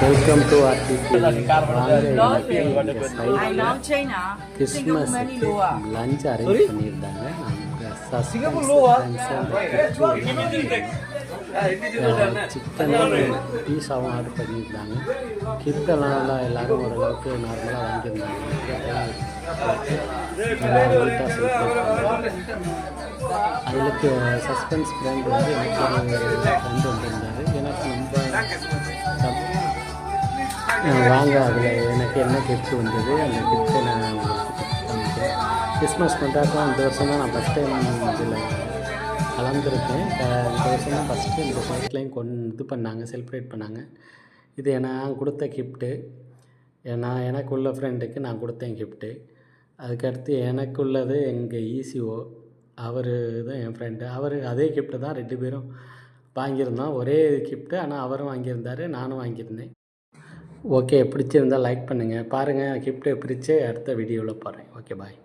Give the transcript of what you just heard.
Welcome to RTB. Christmas lunch arrange பண்ணியிருந்தாங்க. Chicken பீஸாவும் order பண்ணியிருந்தாங்க. கிஃப்டெல்லாம் எல்லோரும் ஓரளவுக்கு நார்மலாக வாங்கியிருந்தாங்க. அதுக்கு சஸ்பென்ஸ் பிராண்ட் வந்து எனக்கு ஒரு ஃப்ரெண்டு வந்திருந்தார். எனக்கு ரொம்ப வாங்க அதில் எனக்கு என்ன கிஃப்ட் வந்தது, அந்த கிஃப்ட்டை நான் உங்களுக்கு காமிக்கிறேன். கிறிஸ்மஸ் கொண்டாட்டம் இந்த வருஷம் தான் நான் ஃபஸ்ட் டைம் இதில் கலந்துருக்கேன். இந்த வருஷம் தான் ஃபஸ்ட்டு இந்த சைட்லேயும் இது பண்ணாங்க, செலிப்ரேட் பண்ணாங்க. இது நான் கொடுத்த கிஃப்ட்டு. எனக்கு உள்ள ஃப்ரெண்டுக்கு நான் கொடுத்தேன் கிஃப்ட்டு. அதுக்கடுத்து எனக்குள்ளது எங்கள் இசிஓ, அவர் தான் என் ஃப்ரெண்டு. அவர் அதே கிஃப்ட்டு தான் 2 பேரும் வாங்கியிருந்தோம். ஒரே கிஃப்ட்டு, ஆனால் அவரும் வாங்கியிருந்தார், நானும் வாங்கியிருந்தேன். ஓகே, பிடிச்சிருந்தால் லைக் பண்ணுங்கள். பாருங்கள், கிஃப்ட்டை பிரித்து அடுத்த வீடியோவில் பாருங்கள். ஓகே, பாய்.